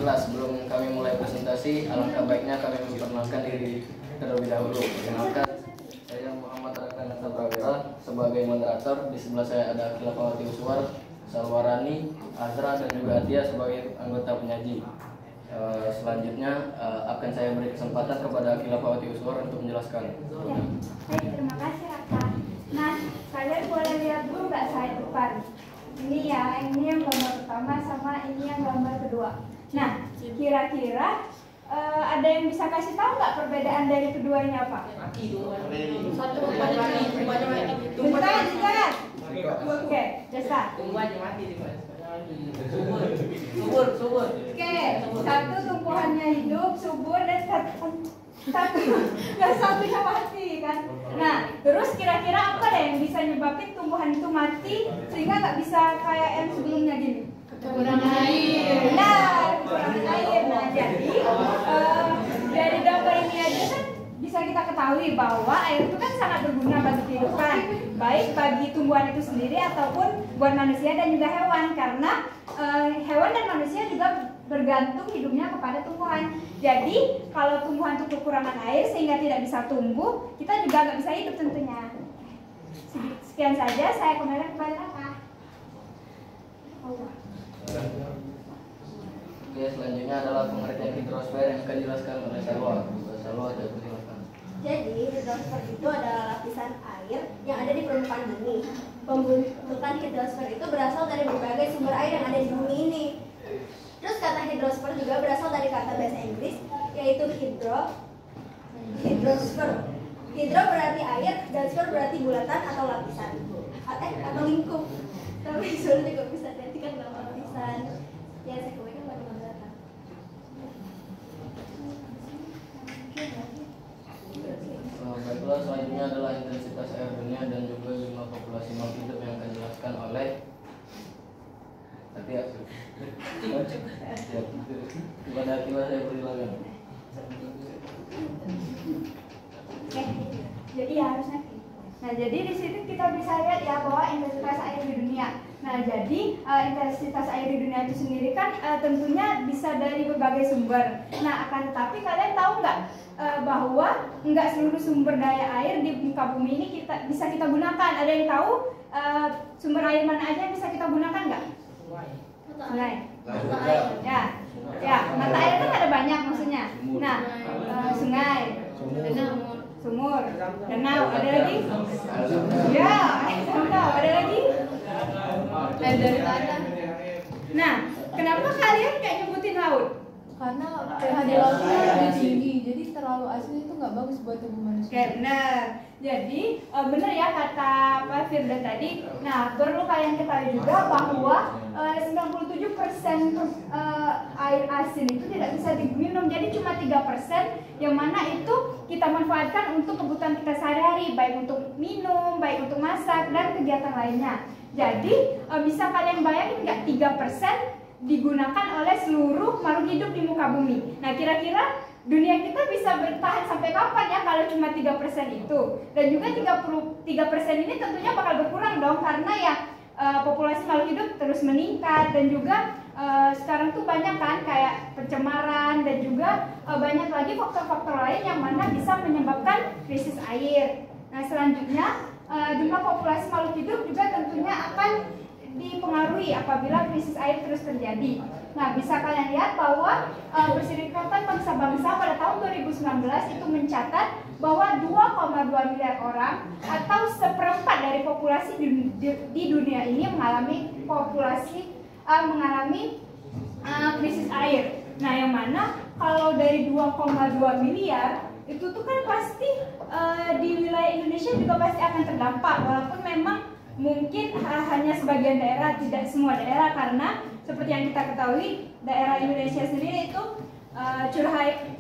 kelas. Sebelum kami mulai presentasi, alangkah baiknya kami memperkenalkan diri terlebih dahulu. Perkenalkan, saya Muhammad Rakanata Prawira sebagai moderator. Di sebelah saya ada Khilafawati Uswar, Salwarani, Azra, dan juga Atia sebagai anggota penyaji. Selanjutnya akan saya beri kesempatan kepada Khilafawati Uswar untuk menjelaskan. Terima kasih Raka. Nah, kalian boleh lihat dulu nggak saya depan? Ini ya, ini yang gambar pertama sama ini yang gambar kedua. Nah, kira-kira ada yang bisa kasih tahu nggak perbedaan dari keduanya apa? Satu mati, Bentar. Oke, jasa. Subur. Oke, satu tumbuhannya hidup, subur, dan satunya mati kan. Nah, terus kira-kira apa deh yang bisa nyebabin tumbuhan itu mati sehingga nggak bisa kayak yang sebelumnya gini? Kekurangan air. Benar, kekurangan air. Nah, jadi dari gambar ini aja kan bisa kita ketahui bahwa air itu kan sangat berguna bagi kehidupan, baik bagi tumbuhan itu sendiri ataupun buat manusia dan juga hewan, karena hewan dan manusia juga bergantung hidupnya kepada tumbuhan. Jadi kalau tumbuhan itu kekurangan air sehingga tidak bisa tumbuh, kita juga nggak bisa hidup tentunya. Sekian saja, saya kembali kepada Kakak. Oke, selanjutnya adalah pengertian hidrosfer yang akan dijelaskan oleh Salwa. Salwa, ada silakan. Jadi, hidrosfer itu adalah lapisan air yang ada di permukaan bumi. Pembentukan hidrosfer itu berasal dari berbagai sumber air yang ada di bumi ini. Terus kata hidrosfer juga berasal dari kata bahasa Inggris, yaitu hidrosfer. Hidro berarti air, dan sfer berarti bulatan atau lapisan, atau lingkup. Tapi sfer juga bisa diartikan dalam lapisan. Ya, saya kebanyakan pada bulatan. Baiklah, selanjutnya adalah intensitas air dunia dan juga 5 populasi makhluk hidup yang akan dijelaskan oleh Atia. Kepada Atia saya persilakan. Oke, jadi ya harusnya. Nah, jadi di sini kita bisa lihat ya bahwa intensitas air di dunia. Nah, jadi intensitas air di dunia itu sendiri kan tentunya bisa dari berbagai sumber. Nah, akan tetapi kalian tahu nggak bahwa nggak seluruh sumber daya air di muka bumi ini bisa kita gunakan? Ada yang tahu sumber air mana aja yang bisa kita gunakan nggak? Sungai. Ya, mata air kan ada banyak maksudnya. Nah, sungai, sumur, danau, ada lagi? Ya, danau, ada lagi? Air dari tanah. Nah, kenapa kalian kayak nyebutin laut? Karena pH di lautnya lebih tinggi, jadi terlalu asin itu nggak bagus buat tubuh manusia. Oke, benar. Jadi benar ya kata Pak Firda tadi. Nah, perlu kalian ketahui juga bahwa 97% air asin itu tidak bisa diminum. Jadi cuma 3% yang mana itu kita manfaatkan untuk kebutuhan kita sehari-hari, baik untuk minum, baik untuk masak dan kegiatan lainnya. Jadi bisa kalian bayangin nggak 3% digunakan oleh seluruh makhluk hidup di muka bumi. Nah, kira-kira dunia kita bisa bertahan sampai kapan ya kalau cuma 3% itu? Dan juga 33% ini tentunya bakal berkurang dong, karena ya populasi makhluk hidup terus meningkat, dan juga sekarang tuh banyak kan kayak pencemaran dan juga banyak lagi faktor-faktor lain yang mana bisa menyebabkan krisis air. Nah, selanjutnya jumlah populasi makhluk hidup juga tentunya akan dipengaruhi apabila krisis air terus terjadi. Nah, bisa kalian lihat bahwa Perserikatan Bangsa-Bangsa pada tahun 2019 itu mencatat bahwa 2,2 miliar orang atau seperempat dari populasi di dunia ini mengalami krisis air. Nah, yang mana kalau dari 2,2 miliar itu tuh kan pasti di wilayah Indonesia juga pasti akan terdampak, walaupun memang mungkin hanya sebagian daerah, tidak semua daerah, karena seperti yang kita ketahui daerah Indonesia sendiri itu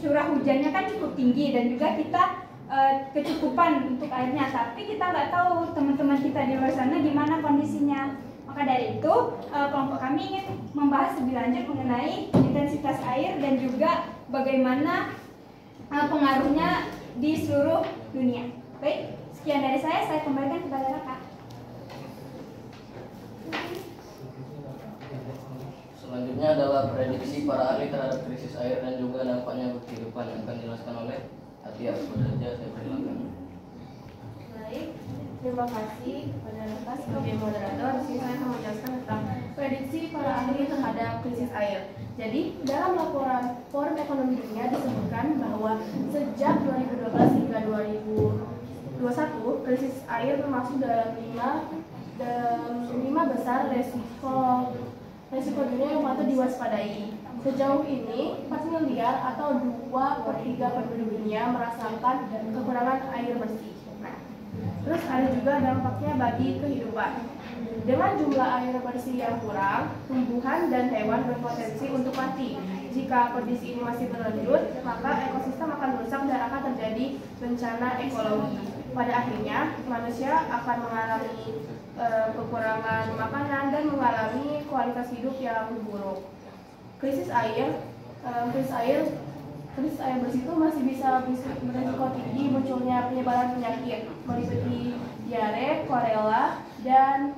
curah hujannya kan cukup tinggi, dan juga kita kecukupan untuk airnya, tapi kita nggak tahu teman-teman kita di luar sana gimana kondisinya. Maka dari itu kelompok kami ingin membahas lebih lanjut mengenai intensitas air dan juga bagaimana pengaruhnya di seluruh dunia. Baik, sekian dari saya kembalikan kepada Raka. Selanjutnya adalah prediksi para ahli terhadap krisis air dan juga dampaknya bagi kehidupan yang akan dijelaskan oleh Atia. Sudah saja saya persilakan. Baik, terima kasih kepada Raka sebagai moderator. Di sini saya akan menjelaskan tentang prediksi para ahli terhadap krisis air. Jadi, dalam laporan Forum Ekonomi Dunia disebutkan bahwa sejak 2012 hingga 2021, krisis air termasuk dalam lima besar resiko dunia yang patut diwaspadai. Sejauh ini, 4 miliar atau 2/3 penduduk dunia merasakan kekurangan air bersih. Terus ada juga dampaknya bagi kehidupan. Dengan jumlah air bersih yang kurang, tumbuhan dan hewan berpotensi untuk mati. Jika kondisi ini masih berlanjut, maka ekosistem akan rusak dan akan terjadi bencana ekologi. Pada akhirnya, manusia akan mengalami kekurangan makanan dan mengalami kualitas hidup yang buruk. Krisis air bersih itu masih bisa berisiko tinggi munculnya penyebaran penyakit meliputi diare, kolera, dan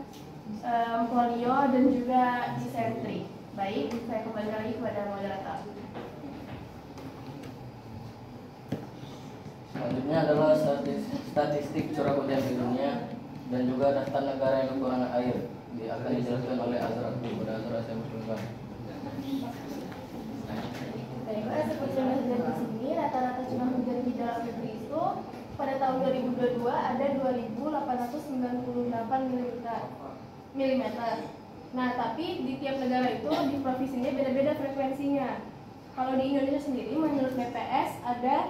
polio dan juga disentri. Baik, saya kembali lagi kepada moderator. Selanjutnya adalah statistik curah hujan di dunia dan juga daftar negara yang kekurangan air. Akan dijelaskan oleh Azra. Kepada Azra saya persilakan. Baiklah, seperti yang dilihat di sini, rata-rata curah hujan di dalam negeri itu pada tahun 2022 ada 2.898 mm. Nah, tapi di tiap negara itu di provinsinya beda-beda frekuensinya. Kalau di Indonesia sendiri, menurut BPS ada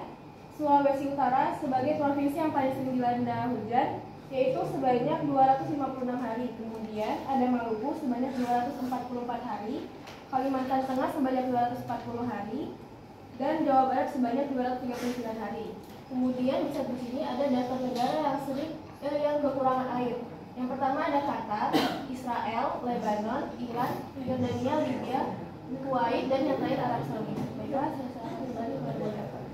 Sulawesi Utara sebagai provinsi yang paling sering dilanda hujan, yaitu sebanyak 256 hari. Kemudian ada Maluku sebanyak 244 hari, Kalimantan Tengah sebanyak 240 hari, dan Jawa Barat sebanyak 239 hari. Kemudian bisa di sini ada daftar negara yang kekurangan air. Yang pertama ada Qatar, Israel, Lebanon, Iran, Yordania, Libya, Kuwait, dan yang terakhir Arab Saudi. Baiklah, saya serahkan kembali kepada moderator.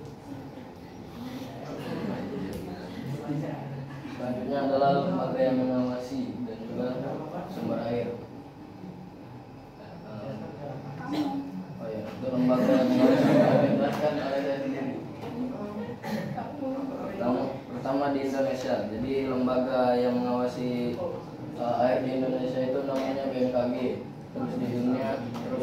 Selanjutnya adalah lembaga yang mengawasi dan juga sumber air. Itu lembaga yang mengawasi sumber air dijelaskan oleh saya sendiri. Pertama di Indonesia, jadi lembaga yang mengawasi air di Indonesia itu namanya BMKG. Terus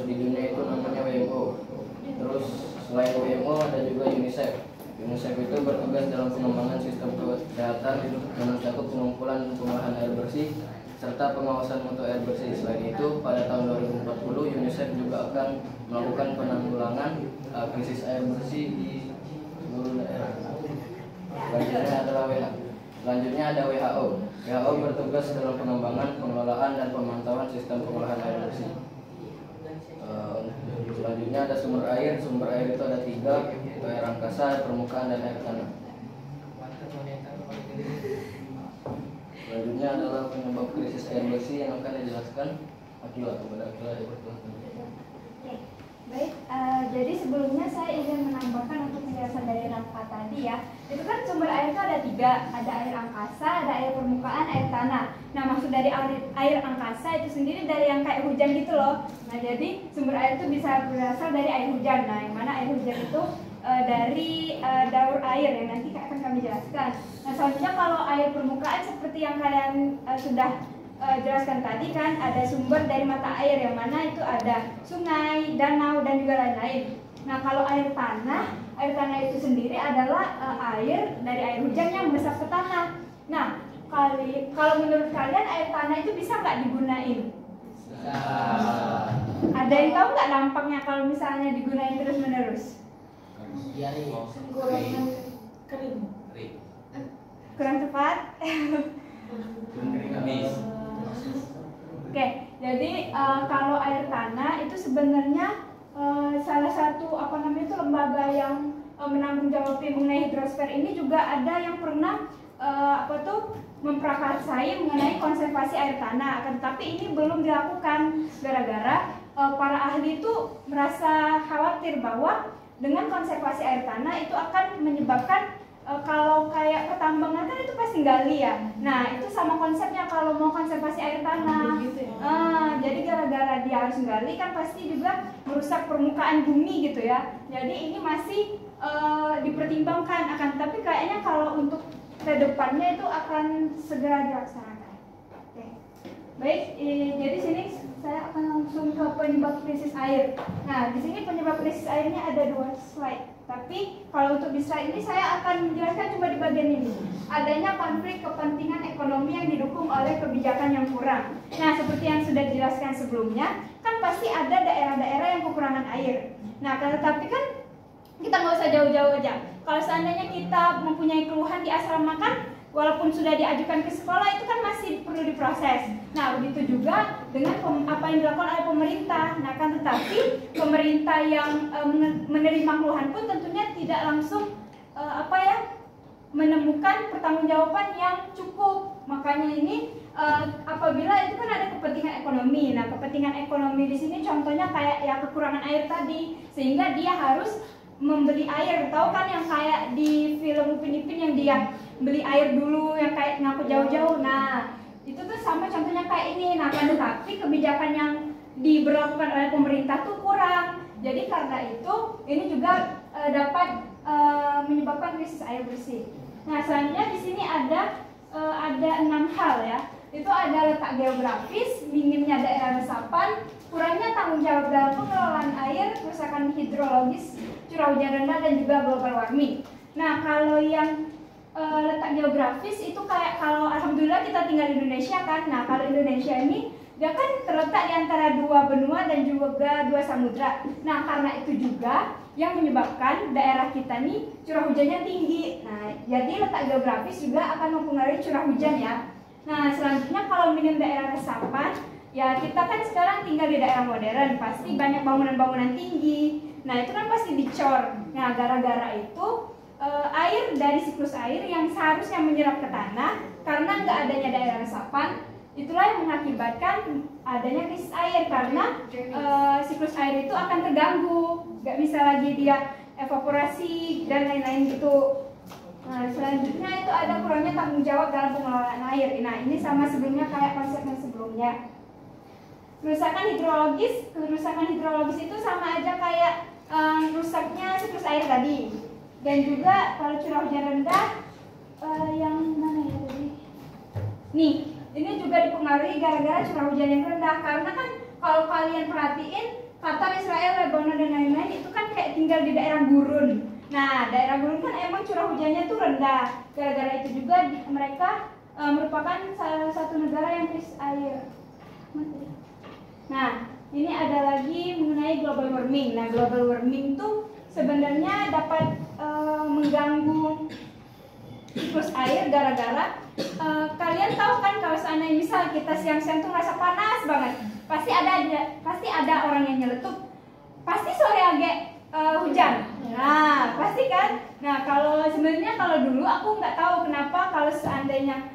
di dunia itu namanya WMO. Terus selain WMO ada juga UNICEF. UNICEF itu bertugas dalam pengembangan sistem kesehatan yang mencakup pengumpulan dan pengolahan air bersih serta pengawasan mutu air bersih. Selain itu, pada tahun 2040 UNICEF juga akan melakukan penanggulangan krisis air bersih di seluruh daerah. Selanjutnya ada WHO. WHO bertugas dalam pengembangan, pengelolaan, dan pemantauan sistem pengolahan air bersih. Selanjutnya ada sumber air. Sumber air itu ada 3, yaitu air angkasa, air permukaan, dan air tanah. Selanjutnya adalah penyebab krisis air bersih yang akan dijelaskan Akila. Kepada Akila dipersilakan. Baik, jadi sebelumnya saya ingin menambahkan untuk penjelasan dari Raka tadi ya. Itu kan sumber air itu ada 3, ada air angkasa, ada air permukaan, air tanah. Nah, maksud dari air angkasa itu sendiri dari yang kayak hujan gitu loh. Nah, jadi sumber air itu bisa berasal dari air hujan. Nah, yang mana air hujan itu dari daur air yang nanti akan kami jelaskan. Nah, selanjutnya kalau air permukaan seperti yang kalian sudah jelaskan tadi kan, ada sumber dari mata air yang mana itu ada sungai, danau, dan juga lain-lain. Nah, kalau air tanah itu sendiri adalah air dari air hujan yang meresap ke tanah. Nah, kalau menurut kalian air tanah itu bisa nggak digunain? Ada yang tahu nggak dampaknya kalau misalnya digunain terus-menerus? Kurang tepat? Oke, jadi kalau air tanah itu sebenarnya salah satu lembaga yang menanggung jawab mengenai hidrosfer ini juga ada yang pernah memprakarsai mengenai konservasi air tanah. Akan tetapi ini belum dilakukan gara-gara para ahli itu merasa khawatir bahwa dengan konservasi air tanah itu akan menyebabkan kalau kayak pertambangan kan itu pasti gali ya. Nah itu sama konsepnya kalau mau konservasi air tanah. Gitu ya? Jadi gara-gara dia harus gali kan pasti juga merusak permukaan bumi gitu ya. Jadi ini masih dipertimbangkan akan, tapi kayaknya kalau untuk kedepannya itu akan segera dilaksanakan. Oke. Baik, jadi sini saya akan langsung ke penyebab krisis air. Nah di sini penyebab krisis airnya ada 2 slide. Tapi kalau untuk di slide ini saya akan menjelaskan cuma di bagian ini. Adanya konflik kepentingan ekonomi yang didukung oleh kebijakan yang kurang. Nah, seperti yang sudah dijelaskan sebelumnya, kan pasti ada daerah-daerah yang kekurangan air. Nah, tetapi kan kita nggak usah jauh-jauh aja. Kalau seandainya kita mempunyai keluhan di asrama kan, walaupun sudah diajukan ke sekolah itu kan masih perlu diproses. Nah, begitu juga dengan apa yang dilakukan oleh pemerintah. Nah, kan tetapi pemerintah yang menerima keluhan pun tentunya tidak langsung menemukan pertanggungjawaban yang cukup. Makanya ini apabila itu kan ada kepentingan ekonomi. Nah, kepentingan ekonomi di sini contohnya kayak ya kekurangan air tadi, sehingga dia harus membeli air. Tahu kan yang kayak di film Upin Ipin yang dia beli air dulu yang kayak ngaku jauh-jauh. Nah, itu tuh sama contohnya kayak ini. Nah, kan tetapi kebijakan yang diberlakukan oleh pemerintah tuh kurang. Jadi karena itu ini juga dapat menyebabkan krisis air bersih. Nah, selanjutnya di sini ada 6 hal ya. Itu ada letak geografis, minimnya daerah resapan, kurangnya tanggung jawab dalam pengelolaan air, kerusakan hidrologis, curah hujan rendah, dan juga global warming. Nah, kalau yang letak geografis itu kayak kalau alhamdulillah kita tinggal di Indonesia kan. Nah, kalau Indonesia ini dia kan terletak di antara 2 benua dan juga 2 samudra. Nah, karena itu juga yang menyebabkan daerah kita nih curah hujannya tinggi. Nah, jadi letak geografis juga akan mempengaruhi curah hujan ya. Nah, selanjutnya kalau minim daerah resapan, ya kita kan sekarang tinggal di daerah modern, pasti banyak bangunan-bangunan tinggi. Nah, itu kan pasti dicor. Nah, gara-gara itu air dari siklus air yang seharusnya menyerap ke tanah karena nggak adanya daerah resapan, itulah yang mengakibatkan adanya krisis air karena siklus air itu akan terganggu, nggak bisa lagi dia evaporasi dan lain-lain gitu. Nah, selanjutnya itu ada kurangnya tanggung jawab dalam pengelolaan air. Nah, ini sama sebelumnya kayak konsep yang sebelumnya. Kerusakan hidrologis itu sama aja kayak rusaknya siklus air tadi. Dan juga kalau curah hujan rendah yang mana ya tadi? Nih, ini juga dipengaruhi gara-gara curah hujan yang rendah. Karena kan kalau kalian perhatiin, Qatar, Israel, Lebanon dan lain-lain itu kan kayak tinggal di daerah gurun. Nah, daerah gurun kan emang curah hujannya tuh rendah. Gara-gara itu juga mereka merupakan salah satu negara yang krisis air. Nah, ini ada lagi mengenai global warming. Nah, global warming tuh sebenarnya dapat mengganggu siklus air gara-gara kalian tahu kan kalau seandainya misal kita siang-siang tuh merasa panas banget, pasti ada orang yang nyeletuk, pasti sore agak hujan. Nah, pasti kan. Nah, kalau sebenarnya kalau dulu aku nggak tahu kenapa kalau seandainya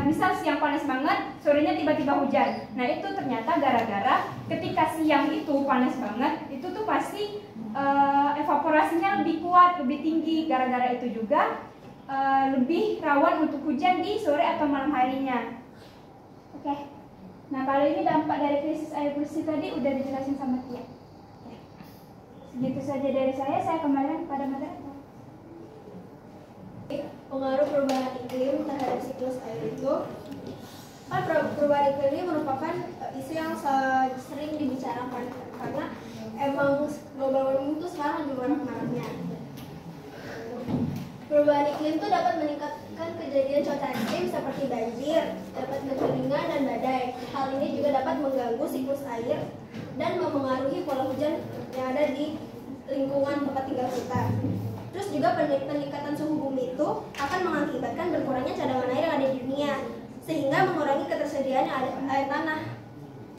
misal siang panas banget, sorenya tiba-tiba hujan. Nah, itu ternyata gara-gara ketika siang itu panas banget, itu tuh pasti evaporasinya lebih kuat, lebih tinggi. Gara-gara itu juga lebih rawan untuk hujan di sore atau malam harinya. Oke. Nah, kalau ini dampak dari krisis air bersih tadi udah dijelasin sama Tia. Segitu saja dari saya kembali kepada moderator. Pengaruh perubahan iklim terhadap siklus air itu kan perubahan iklim ini merupakan isu yang sering dibicarakan karena emang global warming itu sekarang lagi marak-maraknya. Perubahan iklim itu dapat meningkatkan kejadian cuaca ekstrim seperti banjir, dapat kekeringan dan badai. Hal ini juga dapat mengganggu siklus air dan mempengaruhi pola hujan yang ada di lingkungan tempat tinggal kita. Terus juga peningkatan suhu bumi itu akan mengakibatkan berkurangnya cadangan air yang ada di dunia, sehingga mengurangi ketersediaan air tanah.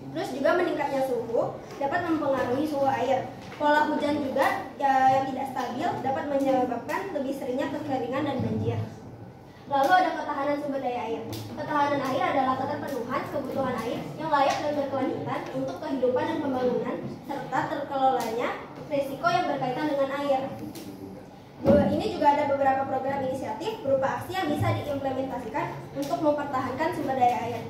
Terus juga meningkatnya suhu dapat mempengaruhi suhu air. Pola hujan juga yang tidak stabil dapat menyebabkan lebih seringnya kekeringan dan banjir. Lalu ada ketahanan sumber daya air. Ketahanan air adalah keterpenuhan kebutuhan air yang layak dan berkelanjutan untuk kehidupan dan pembangunan, serta terkelolanya risiko yang berkaitan dengan air. Ini juga ada beberapa program inisiatif berupa aksi yang bisa diimplementasikan untuk mempertahankan sumber daya air.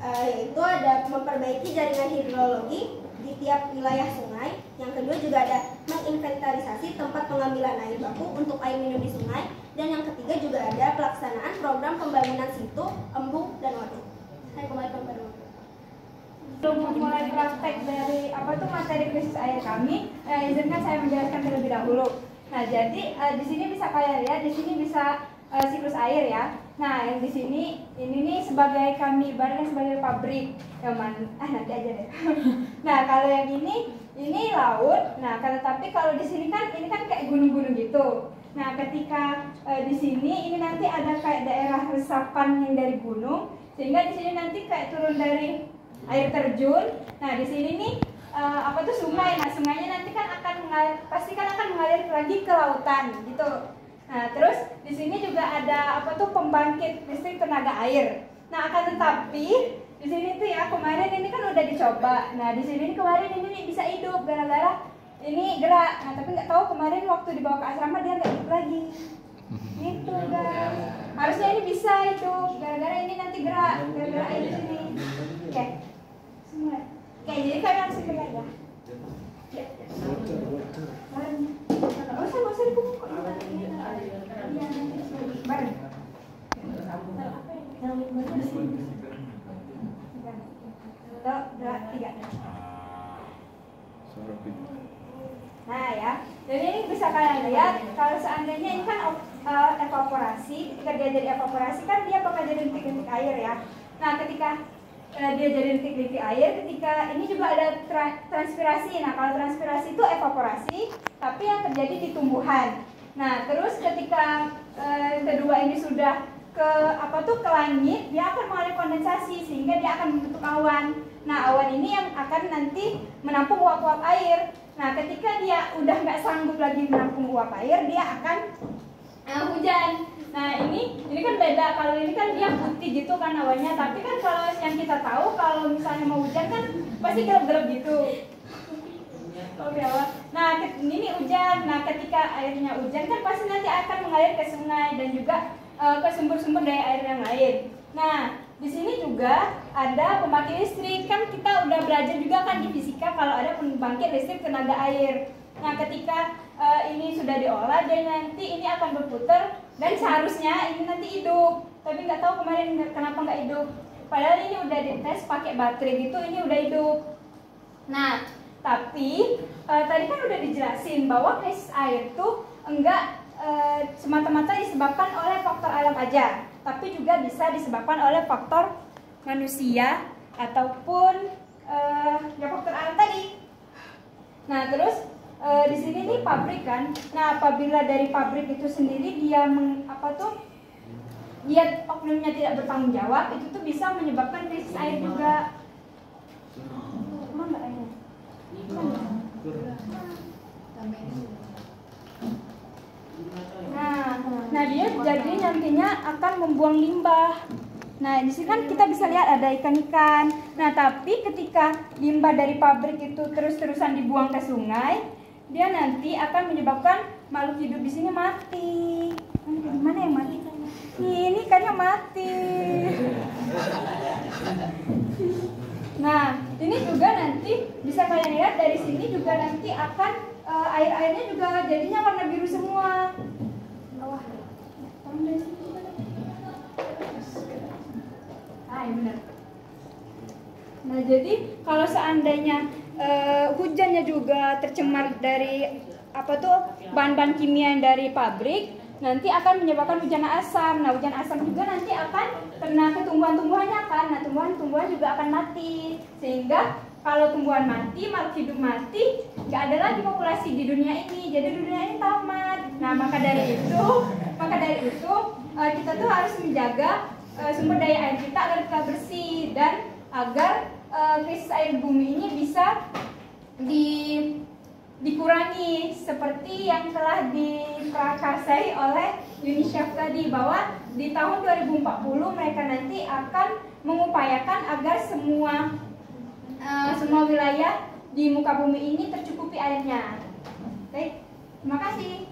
Yaitu ada memperbaiki jaringan hidrologi di tiap wilayah sungai. Yang kedua juga ada menginventarisasi tempat pengambilan air baku untuk air minum di sungai. Dan yang ketiga juga ada pelaksanaan program pembangunan situ, embung, dan waduk. Saya kembali kepada Waduk. Sebelum memulai praktek dari materi krisis air kami, izinkan saya menjelaskan terlebih dahulu. Nah, jadi di sini bisa kalian lihat, di sini bisa siklus air ya. Nah, yang di sini ini nih sebagai kami ibaratnya sebagai pabrik. Nanti aja deh. Nah, kalau yang ini laut. Nah, tapi kalau di sini kan ini kan kayak gunung-gunung gitu. Nah, ketika di sini ini nanti ada kayak daerah resapan yang dari gunung, sehingga di sini nanti kayak turun dari air terjun. Nah, di sini nih sungai. Nah, sungainya nanti kan pasti akan mengalir lagi ke lautan gitu. Nah, terus di sini juga ada pembangkit listrik tenaga air. Nah, akan tetapi di sini tuh ya kemarin ini kan udah dicoba. Nah, di sini kemarin ini bisa hidup gara-gara ini gerak. Nah, tapi nggak tahu kemarin waktu dibawa ke asrama dia nggak hidup lagi. Gitu guys. Harusnya ini bisa hidup gara-gara ini nanti gerak gara-gara air di sini. Oke. Semua. Oke, jadi kalian langsung pegang ya. Nggak usah dibuka. Bareng. Tiga. Nah ya, jadi ini bisa kalian lihat kalau seandainya ini kan evaporasi, ketika dia jadi evaporasi kan dia bakal jadi rintik-rintik air ya. Nah, ketika dia jadi rintik-rintik air, ketika ini juga ada transpirasi. Nah, kalau transpirasi itu evaporasi, tapi yang terjadi di tumbuhan. Nah, terus ketika kedua ini sudah ke langit, dia akan mengalami kondensasi sehingga dia akan membentuk awan. Nah, awan ini yang akan nanti menampung uap-uap air. Nah, ketika dia udah nggak sanggup lagi menampung uap air, dia akan hujan. Nah, ini kan beda. Kalau ini kan dia putih gitu kan awannya, tapi kan kalau yang kita tahu kalau misalnya mau hujan kan pasti gelap-gelap gitu. Oke, nah ini hujan. Nah, ketika airnya hujan kan pasti nanti akan mengalir ke sungai dan juga ke sumber-sumber daya air yang lain. Nah, di sini juga ada pembangkit listrik. Kan kita udah belajar juga kan di fisika kalau ada pembangkit listrik tenaga air. Nah, ketika ini sudah diolah, dan nanti ini akan berputar dan seharusnya ini nanti hidup. Tapi nggak tahu kemarin kenapa nggak hidup. Padahal ini udah dites pakai baterai gitu, ini udah hidup. Nah, tapi tadi kan udah dijelasin bahwa krisis air tuh enggak semata-mata disebabkan oleh faktor alam aja, tapi juga bisa disebabkan oleh faktor manusia ataupun faktor alam tadi. Nah, terus di sini nih pabrik kan. Nah, apabila dari pabrik itu sendiri dia dia oknumnya tidak bertanggung jawab, itu tuh bisa menyebabkan krisis air juga. Emang nggak airnya? Nah dia jadi nantinya akan membuang limbah. Nah, di sini kan kita bisa lihat ada ikan-ikan. Nah, tapi ketika limbah dari pabrik itu terus-terusan dibuang ke sungai, dia nanti akan menyebabkan makhluk hidup di sini mati. Mana yang mati? Ini ikannya mati. Nah, ini juga nanti bisa kalian lihat dari sini juga nanti akan air-airnya juga jadinya warna biru semua. Bawah. Dari sini juga. Ya benar. Nah, jadi kalau seandainya hujannya juga tercemar dari bahan-bahan kimia yang dari pabrik, nanti akan menyebabkan hujan asam. Nah, hujan asam juga nanti akan kena ke tumbuhan-tumbuhannya kan. Nah, tumbuhan-tumbuhan juga akan mati. Sehingga kalau tumbuhan mati, makhluk hidup mati, nggak ada lagi populasi di dunia ini. Jadi dunia ini tamat. Nah, maka dari itu kita tuh harus menjaga sumber daya air kita agar tetap bersih dan agar krisis air bumi ini bisa dikurangi seperti yang telah diprakarsai oleh UNICEF tadi, bahwa di tahun 2040 mereka nanti akan mengupayakan agar semua wilayah di muka bumi ini tercukupi airnya. Baik, terima kasih.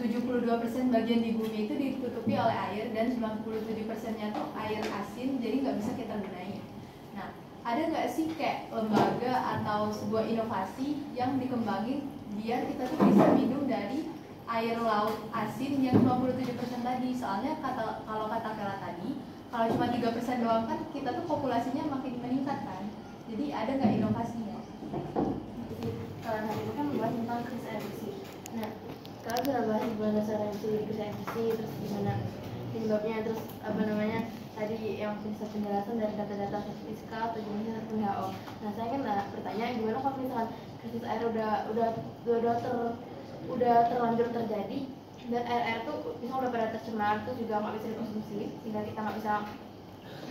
72% bagian di bumi itu ditutupi oleh air dan 97%-nya tuh air asin, jadi nggak bisa kita gunain. Nah, ada nggak sih kayak lembaga atau sebuah inovasi yang dikembangin biar kita tuh bisa minum dari air laut asin yang 27% tadi? Soalnya kalau kata Kela tadi, kalau cuma 3% doang kan kita tuh populasinya makin meningkat kan. Jadi ada nggak inovasinya? Kalau hari itu kan membahas tentang krisis air bersih. Nah, kalau sudah bahas gimana cara krisis air bersih, terus gimana penyebabnya, terus apa namanya tadi yang bisa penjelasan dari data-data fiskal atau jenisnya WHO. Nah, saya kan bertanya gimana kalau misalkan krisis air udah terlanjur terjadi dan air tuh misalnya udah pada tercemar tuh juga nggak bisa dikonsumsi sehingga kita nggak bisa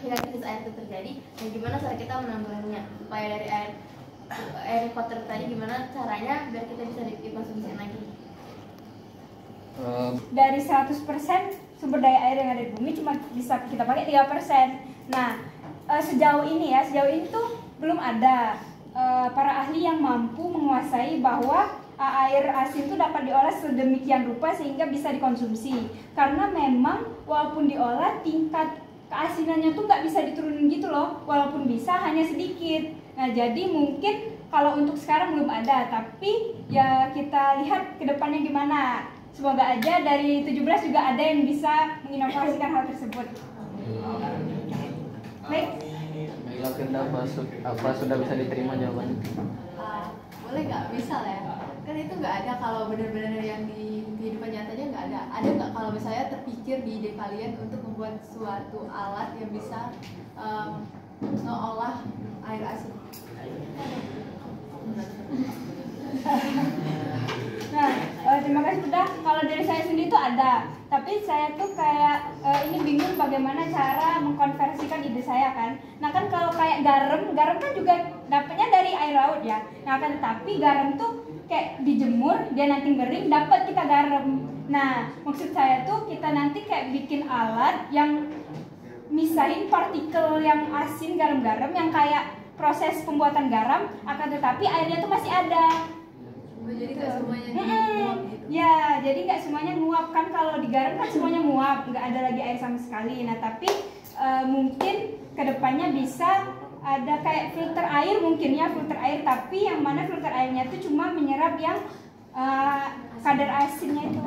hingga krisis air itu terjadi. Dan gimana cara kita menanggulanginya supaya dari air kotor tadi gimana caranya biar kita bisa dikonsumsi lagi? Dari 100% sumber daya air yang ada di bumi cuma bisa kita pakai 3%. Nah, sejauh ini tuh belum ada para ahli yang mampu menguasai bahwa air asin itu dapat diolah sedemikian rupa sehingga bisa dikonsumsi. Karena memang walaupun diolah tingkat keasinannya tuh nggak bisa diturunin gitu loh, walaupun bisa hanya sedikit. Nah, jadi mungkin kalau untuk sekarang belum ada, tapi ya kita lihat ke depannya gimana. Semoga aja dari 17 juga ada yang bisa menginovasikan hal tersebut. Baik. Baiklah, Firda, apa sudah bisa diterima jawabannya? Boleh nggak? Misal ya, kan itu nggak ada kalau benar-benar yang di kehidupan nyatanya nggak ada. Ada nggak kalau misalnya terpikir di ide kalian untuk membuat suatu alat yang bisa mengolah air asin? Nah, terima kasih sudah. Kalau dari saya sendiri tuh ada, tapi saya tuh kayak ini bingung bagaimana cara mengkonversikan ide saya kan. Nah kan kalau kayak garam kan juga dapatnya dari air laut ya. Nah kan tetapi garam tuh kayak dijemur, dia nanti kering, dapat kita garam. Nah maksud saya tuh kita nanti kayak bikin alat yang misahin partikel yang asin garam-garam yang kayak proses pembuatan garam, akan tetapi airnya tuh masih ada. Jadi nggak semuanya nguap gitu. Ya, jadi nggak semuanya nguap kan, kalau di garam kan semuanya nguap, nggak ada lagi air sama sekali. Nah tapi mungkin kedepannya bisa ada kayak filter air mungkin ya, filter air, tapi yang mana filter airnya itu cuma menyerap yang kadar asinnya itu.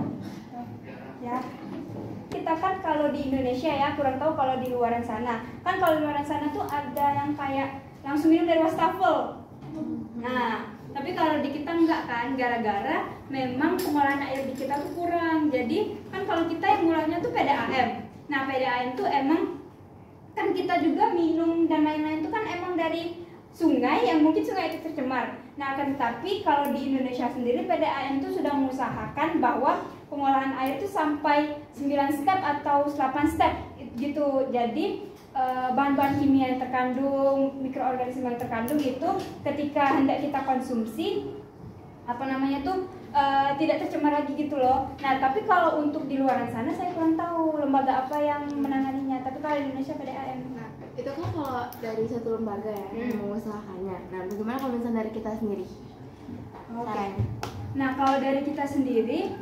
Ya. Kita kan kalau di Indonesia ya, kurang tahu kalau di luaran sana. Kan kalau di luaran sana tuh ada yang kayak langsung minum dari wastafel. Nah, tapi kalau di kita enggak kan, gara-gara memang pengolahan air di kita tuh kurang. Jadi kan kalau kita yang ngolahnya tuh PDAM. Nah PDAM tuh emang kan kita juga minum dan lain-lain itu kan emang dari sungai yang mungkin sungai itu tercemar. Nah akan tetapi kalau di Indonesia sendiri PDAM itu sudah mengusahakan bahwa pengolahan air itu sampai 9 step atau 8 step gitu. Jadi bahan-bahan kimia yang terkandung, mikroorganisme yang terkandung itu ketika hendak kita konsumsi tidak tercemar lagi gitu loh. Nah tapi kalau untuk di luar sana saya kurang tahu lembaga apa yang menanganinya, tapi kalau di Indonesia PDAM. Nah itu kan kalau dari satu lembaga ya yang mengusahakannya. Nah bagaimana kalau misalnya dari kita sendiri? Oke. Nah kalau dari kita sendiri,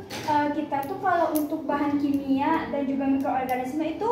kita tuh kalau untuk bahan kimia dan juga mikroorganisme itu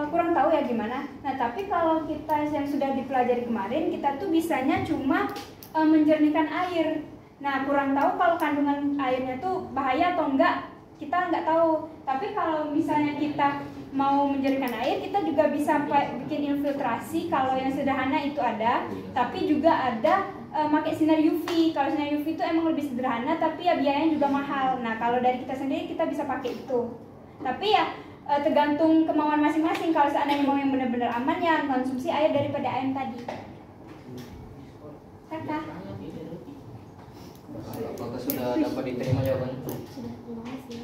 kurang tahu ya gimana. Nah tapi kalau kita yang sudah dipelajari kemarin, kita tuh bisanya cuma menjernihkan air. Nah kurang tahu kalau kandungan airnya tuh bahaya atau enggak, kita nggak tahu. Tapi kalau misalnya kita mau menjernihkan air, kita juga bisa bikin infiltrasi. Kalau yang sederhana itu ada, tapi juga ada pakai sinar UV. Kalau sinar UV itu emang lebih sederhana, tapi ya biayanya juga mahal. Nah kalau dari kita sendiri kita bisa pakai itu. Tapi ya tergantung kemauan masing-masing. Kalau seandainya mau yang benar-benar aman ya konsumsi air dari PDAM tadi. Kakak. Apakah sudah dapat diterima jawabannya? Sudah, terima kasih.